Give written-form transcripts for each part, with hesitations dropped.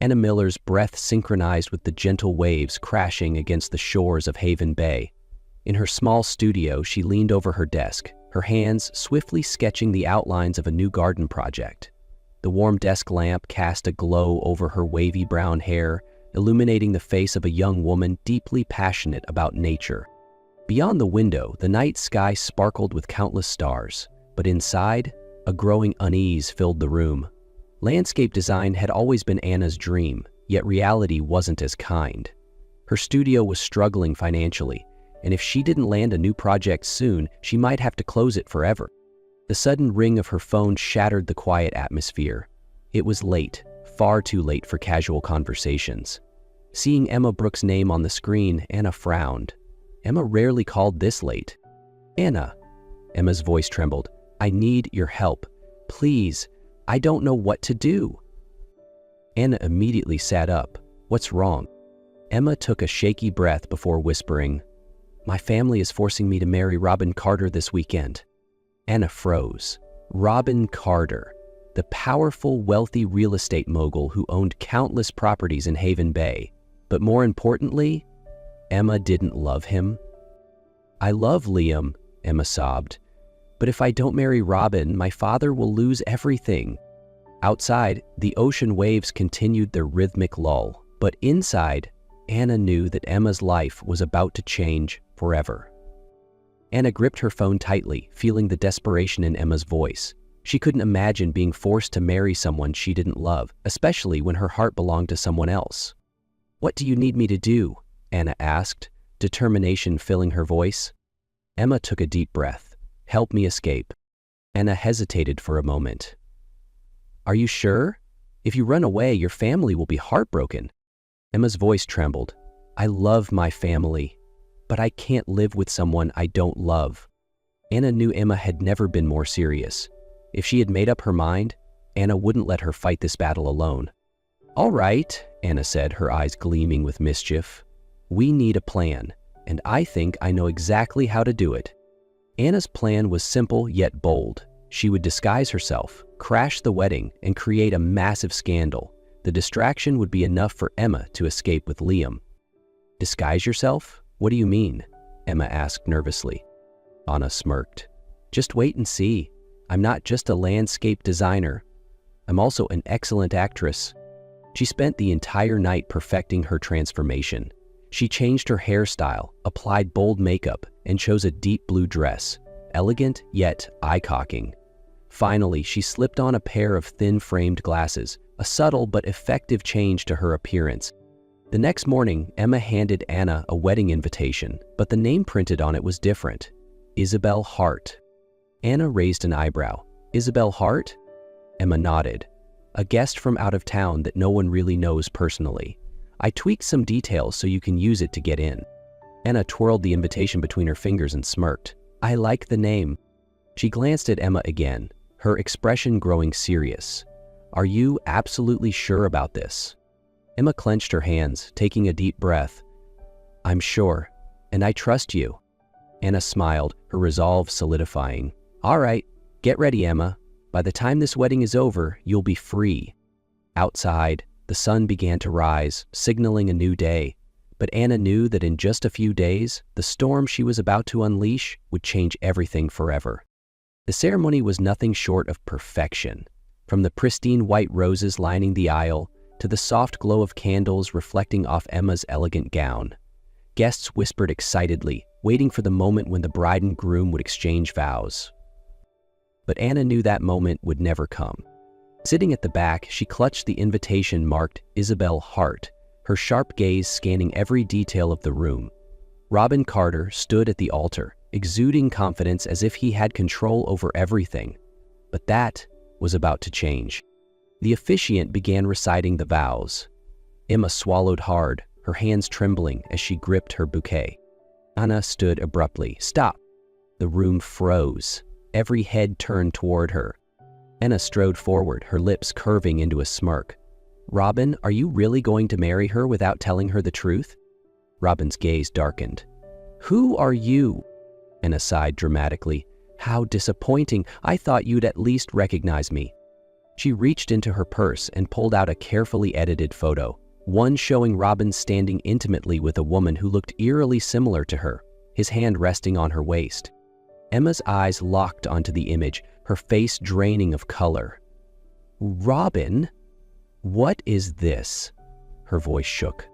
Anna Miller's breath synchronized with the gentle waves crashing against the shores of Haven Bay. In her small studio, she leaned over her desk, her hands swiftly sketching the outlines of a new garden project. The warm desk lamp cast a glow over her wavy brown hair, illuminating the face of a young woman deeply passionate about nature. Beyond the window, the night sky sparkled with countless stars, but inside, a growing unease filled the room. Landscape design had always been Anna's dream, yet reality wasn't as kind. Her studio was struggling financially, and if she didn't land a new project soon, she might have to close it forever. The sudden ring of her phone shattered the quiet atmosphere. It was late, far too late for casual conversations. Seeing Emma Brooks' name on the screen, Anna frowned. Emma rarely called this late. "Anna," Emma's voice trembled, "I need your help. Please, I don't know what to do." Anna immediately sat up. "What's wrong?" Emma took a shaky breath before whispering, "My family is forcing me to marry Robin Carter this weekend." Anna froze. Robin Carter, the powerful, wealthy real estate mogul who owned countless properties in Haven Bay. But more importantly, Emma didn't love him. "I love Liam," Emma sobbed. "But if I don't marry Robin, my father will lose everything." Outside, the ocean waves continued their rhythmic lull, but inside, Anna knew that Emma's life was about to change forever. Anna gripped her phone tightly, feeling the desperation in Emma's voice. She couldn't imagine being forced to marry someone she didn't love, especially when her heart belonged to someone else. "What do you need me to do?" Anna asked, determination filling her voice. Emma took a deep breath. "Help me escape." Anna hesitated for a moment. "Are you sure? If you run away, your family will be heartbroken." Emma's voice trembled. "I love my family, but I can't live with someone I don't love." Anna knew Emma had never been more serious. If she had made up her mind, Anna wouldn't let her fight this battle alone. "All right," Anna said, her eyes gleaming with mischief. "We need a plan, and I think I know exactly how to do it." Anna's plan was simple yet bold. She would disguise herself, crash the wedding, and create a massive scandal. The distraction would be enough for Emma to escape with Liam. "Disguise yourself? What do you mean?" Emma asked nervously. Anna smirked. "Just wait and see. I'm not just a landscape designer. I'm also an excellent actress." She spent the entire night perfecting her transformation. She changed her hairstyle, applied bold makeup, and chose a deep blue dress, elegant yet eye-cocking. Finally, she slipped on a pair of thin-framed glasses, a subtle but effective change to her appearance. The next morning, Emma handed Anna a wedding invitation, but the name printed on it was different. Isabel Hart. Anna raised an eyebrow. "Isabel Hart?" Emma nodded. "A guest from out of town that no one really knows personally. I tweaked some details so you can use it to get in." Anna twirled the invitation between her fingers and smirked. "I like the name." She glanced at Emma again, her expression growing serious. "Are you absolutely sure about this?" Emma clenched her hands, taking a deep breath. "I'm sure, and I trust you." Anna smiled, her resolve solidifying. "All right, get ready, Emma. By the time this wedding is over, you'll be free." Outside, the sun began to rise, signaling a new day. But Anna knew that in just a few days, the storm she was about to unleash would change everything forever. The ceremony was nothing short of perfection. From the pristine white roses lining the aisle to the soft glow of candles reflecting off Emma's elegant gown. Guests whispered excitedly, waiting for the moment when the bride and groom would exchange vows. But Anna knew that moment would never come. Sitting at the back, she clutched the invitation marked Isabel Hart, her sharp gaze scanning every detail of the room. Robin Carter stood at the altar, exuding confidence as if he had control over everything. But that was about to change. The officiant began reciting the vows. Emma swallowed hard, her hands trembling as she gripped her bouquet. Anna stood abruptly. "Stop!" The room froze. Every head turned toward her. Anna strode forward, her lips curving into a smirk. "Robin, are you really going to marry her without telling her the truth?" Robin's gaze darkened. "Who are you?" Anna sighed dramatically. "How disappointing. I thought you'd at least recognize me." She reached into her purse and pulled out a carefully edited photo, one showing Robin standing intimately with a woman who looked eerily similar to her, his hand resting on her waist. Emma's eyes locked onto the image, her face draining of color. "Robin? What is this?" Her voice shook.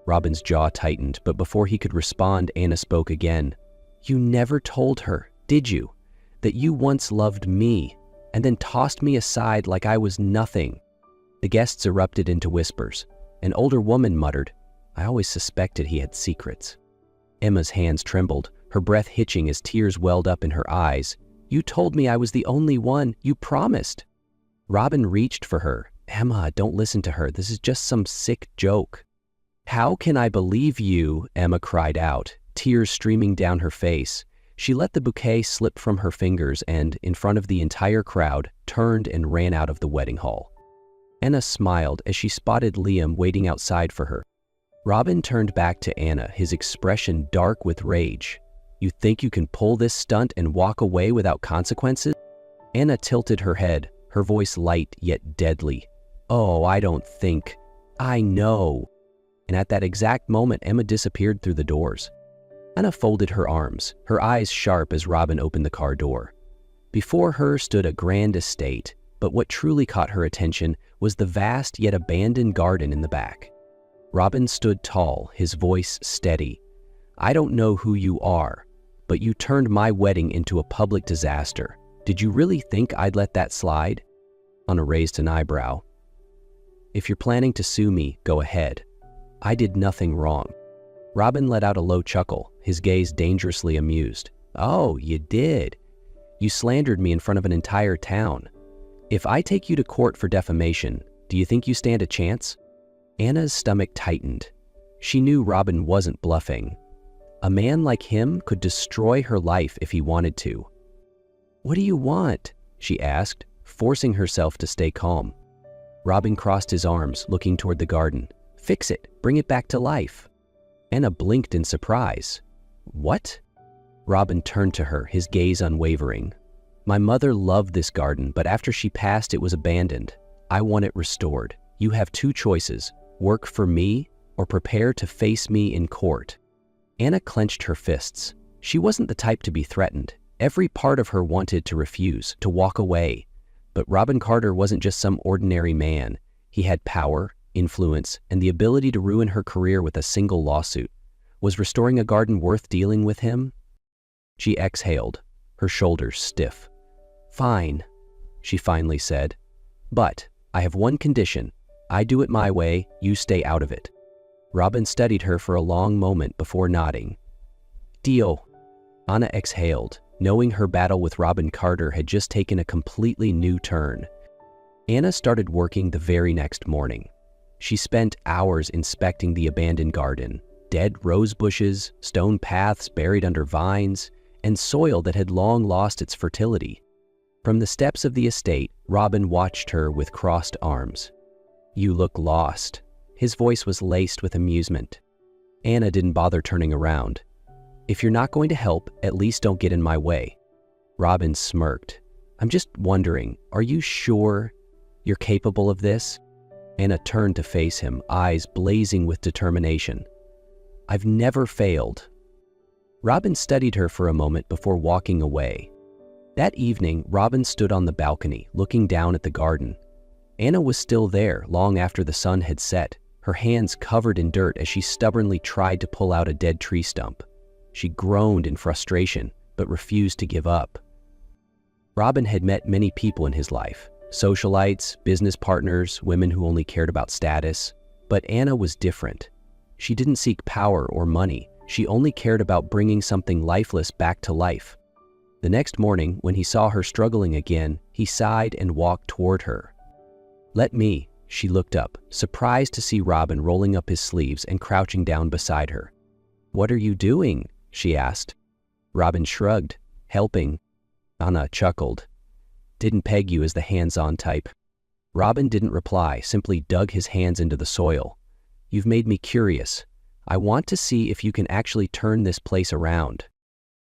Robin's jaw tightened, but before he could respond, Anna spoke again. "You never told her, did you, that you once loved me, and then tossed me aside like I was nothing?" The guests erupted into whispers. An older woman muttered, "I always suspected he had secrets." Emma's hands trembled, her breath hitching as tears welled up in her eyes. "You told me I was the only one. You promised." Robin reached for her. "Emma, don't listen to her. This is just some sick joke." "How can I believe you?" Emma cried out, tears streaming down her face. She let the bouquet slip from her fingers and, in front of the entire crowd, turned and ran out of the wedding hall. Anna smiled as she spotted Liam waiting outside for her. Robin turned back to Anna, his expression dark with rage. "You think you can pull this stunt and walk away without consequences?" Anna tilted her head, her voice light yet deadly. "Oh, I don't think. I know." And at that exact moment, Emma disappeared through the doors. Anna folded her arms, her eyes sharp as Robin opened the car door. Before her stood a grand estate, but what truly caught her attention was the vast yet abandoned garden in the back. Robin stood tall, his voice steady. "I don't know who you are, but you turned my wedding into a public disaster. Did you really think I'd let that slide?" Anna raised an eyebrow. "If you're planning to sue me, go ahead. I did nothing wrong." Robin let out a low chuckle, his gaze dangerously amused. "Oh, you did. You slandered me in front of an entire town. If I take you to court for defamation, do you think you stand a chance?" Anna's stomach tightened. She knew Robin wasn't bluffing. A man like him could destroy her life if he wanted to. "What do you want?" she asked, forcing herself to stay calm. Robin crossed his arms, looking toward the garden. "Fix it. Bring it back to life." Anna blinked in surprise. "What?" Robin turned to her, his gaze unwavering. "My mother loved this garden, but after she passed, it was abandoned. I want it restored. You have two choices: work for me or prepare to face me in court." Anna clenched her fists. She wasn't the type to be threatened. Every part of her wanted to refuse, to walk away. But Robin Carter wasn't just some ordinary man. He had power, influence, and the ability to ruin her career with a single lawsuit. Was restoring a garden worth dealing with him? She exhaled, her shoulders stiff. "Fine," she finally said. "But I have one condition. I do it my way, you stay out of it." Robin studied her for a long moment before nodding. "Deal." Anna exhaled, knowing her battle with Robin Carter had just taken a completely new turn. Anna started working the very next morning. She spent hours inspecting the abandoned garden, dead rose bushes, stone paths buried under vines, and soil that had long lost its fertility. From the steps of the estate, Robin watched her with crossed arms. "You look lost." His voice was laced with amusement. Anna didn't bother turning around. "If you're not going to help, at least don't get in my way." Robin smirked. "I'm just wondering, are you sure you're capable of this?" Anna turned to face him, eyes blazing with determination. "I've never failed." Robin studied her for a moment before walking away. That evening, Robin stood on the balcony, looking down at the garden. Anna was still there long after the sun had set, her hands covered in dirt as she stubbornly tried to pull out a dead tree stump. She groaned in frustration, but refused to give up. Robin had met many people in his life, socialites, business partners, women who only cared about status. But Anna was different. She didn't seek power or money. She only cared about bringing something lifeless back to life. The next morning, when he saw her struggling again, he sighed and walked toward her. "Let me." She looked up, surprised to see Robin rolling up his sleeves and crouching down beside her. "What are you doing?" she asked. Robin shrugged. "Helping." Anna chuckled. "Didn't peg you as the hands-on type." Robin didn't reply, simply dug his hands into the soil. "You've made me curious. I want to see if you can actually turn this place around."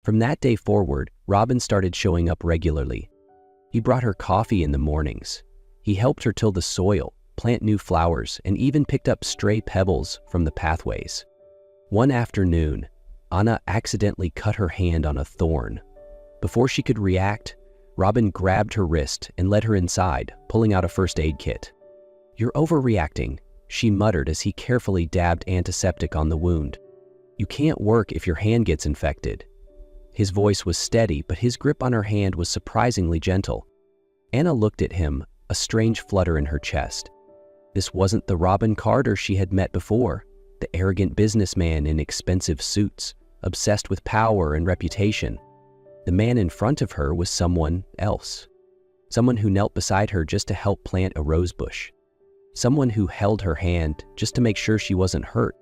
From that day forward, Robin started showing up regularly. He brought her coffee in the mornings. He helped her till the soil, plant new flowers, and even picked up stray pebbles from the pathways. One afternoon, Anna accidentally cut her hand on a thorn. Before she could react, Robin grabbed her wrist and led her inside, pulling out a first aid kit. "You're overreacting," she muttered as he carefully dabbed antiseptic on the wound. "You can't work if your hand gets infected." His voice was steady, but his grip on her hand was surprisingly gentle. Anna looked at him, a strange flutter in her chest. This wasn't the Robin Carter she had met before, the arrogant businessman in expensive suits, obsessed with power and reputation. The man in front of her was someone else. Someone who knelt beside her just to help plant a rosebush. Someone who held her hand just to make sure she wasn't hurt.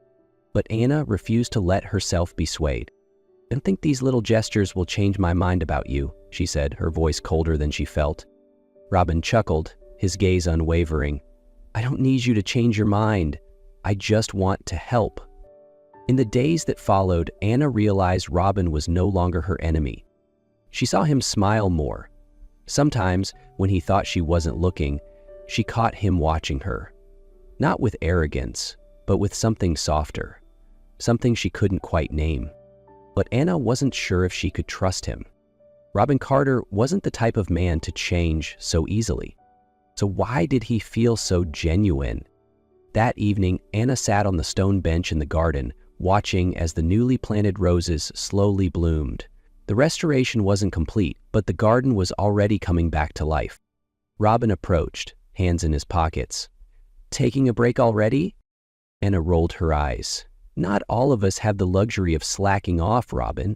But Anna refused to let herself be swayed. "I don't think these little gestures will change my mind about you," she said, her voice colder than she felt. Robin chuckled, his gaze unwavering. "I don't need you to change your mind. I just want to help." In the days that followed, Anna realized Robin was no longer her enemy. She saw him smile more. Sometimes, when he thought she wasn't looking, she caught him watching her. Not with arrogance, but with something softer. Something she couldn't quite name. But Anna wasn't sure if she could trust him. Robin Carter wasn't the type of man to change so easily. So why did he feel so genuine? That evening, Anna sat on the stone bench in the garden, watching as the newly planted roses slowly bloomed. The restoration wasn't complete, but the garden was already coming back to life. Robin approached, hands in his pockets. "Taking a break already?" Anna rolled her eyes. "Not all of us have the luxury of slacking off, Robin."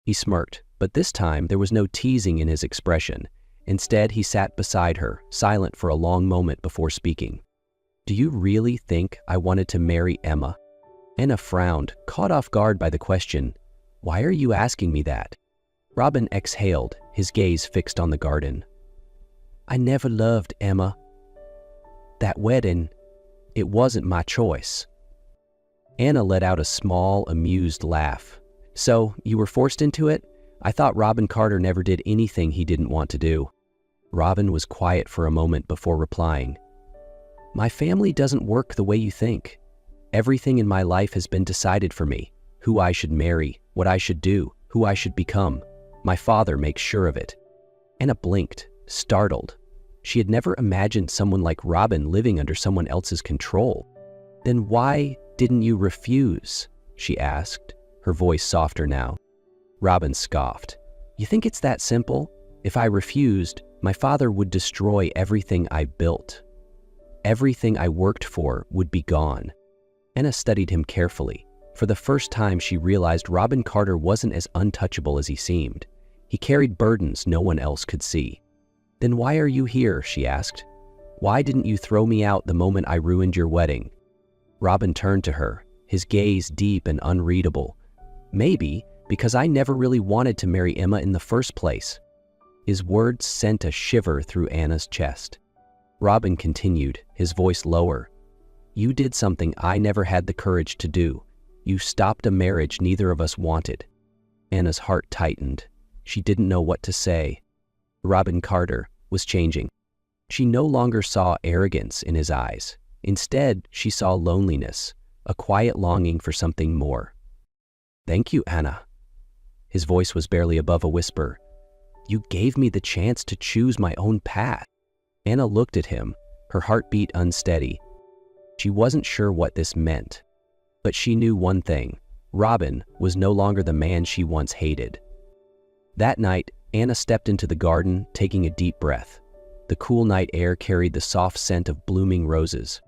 He smirked, but this time there was no teasing in his expression. Instead, he sat beside her, silent for a long moment before speaking. "Do you really think I wanted to marry Emma?" Anna frowned, caught off guard by the question. "Why are you asking me that?" Robin exhaled, his gaze fixed on the garden. "I never loved Emma. That wedding, it wasn't my choice." Anna let out a small, amused laugh. "So, you were forced into it? I thought Robin Carter never did anything he didn't want to do." Robin was quiet for a moment before replying. "My family doesn't work the way you think. Everything in my life has been decided for me. Who I should marry, what I should do, who I should become. My father makes sure of it." Anna blinked, startled. She had never imagined someone like Robin living under someone else's control. "Then why didn't you refuse?" she asked, her voice softer now. Robin scoffed. "You think it's that simple? If I refused, my father would destroy everything I built. Everything I worked for would be gone." Anna studied him carefully. For the first time, she realized Robin Carter wasn't as untouchable as he seemed. He carried burdens no one else could see. "Then why are you here?" she asked. "Why didn't you throw me out the moment I ruined your wedding?" Robin turned to her, his gaze deep and unreadable. "Maybe because I never really wanted to marry Emma in the first place." His words sent a shiver through Anna's chest. Robin continued, his voice lower. "You did something I never had the courage to do. You stopped a marriage neither of us wanted." Anna's heart tightened. She didn't know what to say. Robin Carter was changing. She no longer saw arrogance in his eyes. Instead, she saw loneliness, a quiet longing for something more. "Thank you, Anna." His voice was barely above a whisper. "You gave me the chance to choose my own path." Anna looked at him, her heartbeat unsteady. She wasn't sure what this meant. But she knew one thing. Robin was no longer the man she once hated. That night, Anna stepped into the garden, taking a deep breath. The cool night air carried the soft scent of blooming roses.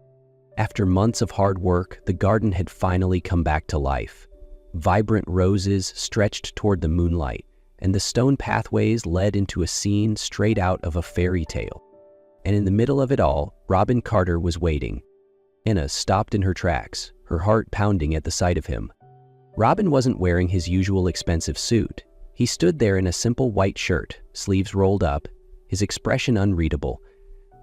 After months of hard work, the garden had finally come back to life. Vibrant roses stretched toward the moonlight, and the stone pathways led into a scene straight out of a fairy tale. And in the middle of it all, Robin Carter was waiting. Anna stopped in her tracks, her heart pounding at the sight of him. Robin wasn't wearing his usual expensive suit. He stood there in a simple white shirt, sleeves rolled up, his expression unreadable,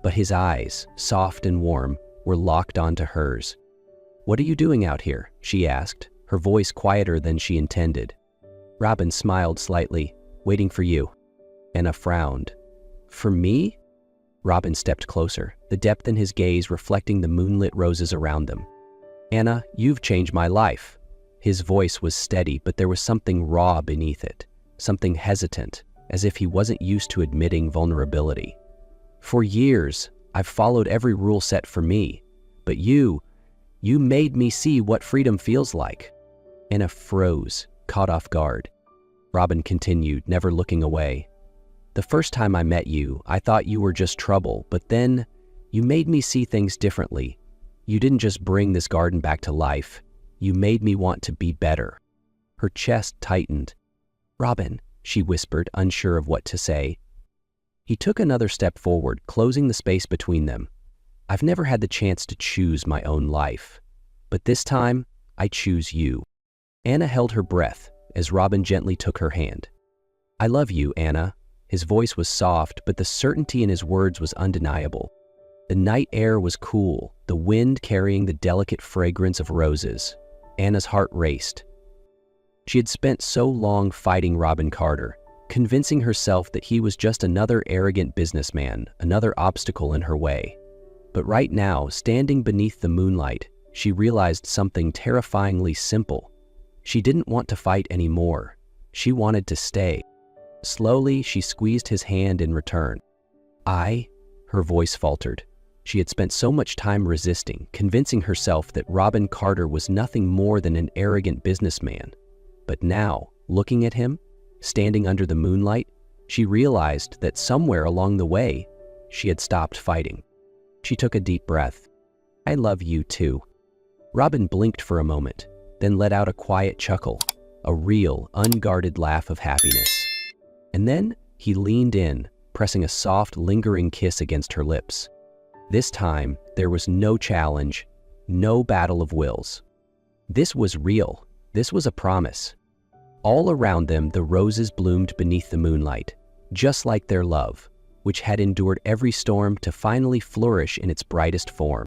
but his eyes, soft and warm, were locked onto hers. "What are you doing out here?" she asked, her voice quieter than she intended. Robin smiled slightly. "Waiting for you." Anna frowned. "For me?" Robin stepped closer, the depth in his gaze reflecting the moonlit roses around them. "Anna, you've changed my life." His voice was steady, but there was something raw beneath it, something hesitant, as if he wasn't used to admitting vulnerability. "For years, I've followed every rule set for me, but you made me see what freedom feels like." Anna froze, caught off guard. Robin continued, never looking away. "The first time I met you, I thought you were just trouble, but then you made me see things differently. You didn't just bring this garden back to life, you made me want to be better." Her chest tightened. "Robin," she whispered, unsure of what to say. He took another step forward, closing the space between them. "I've never had the chance to choose my own life, but this time, I choose you." Anna held her breath as Robin gently took her hand. "I love you, Anna." His voice was soft, but the certainty in his words was undeniable. The night air was cool, the wind carrying the delicate fragrance of roses. Anna's heart raced. She had spent so long fighting Robin Carter, convincing herself that he was just another arrogant businessman, another obstacle in her way. But right now, standing beneath the moonlight, she realized something terrifyingly simple. She didn't want to fight anymore. She wanted to stay. Slowly, she squeezed his hand in return. Her voice faltered. She had spent so much time resisting, convincing herself that Robin Carter was nothing more than an arrogant businessman. But now, looking at him, standing under the moonlight, she realized that somewhere along the way, she had stopped fighting. She took a deep breath. "I love you too." Robin blinked for a moment, then let out a quiet chuckle, a real, unguarded laugh of happiness. And then he leaned in, pressing a soft, lingering kiss against her lips. This time, there was no challenge, no battle of wills. This was real. This was a promise. All around them, the roses bloomed beneath the moonlight, just like their love, which had endured every storm to finally flourish in its brightest form.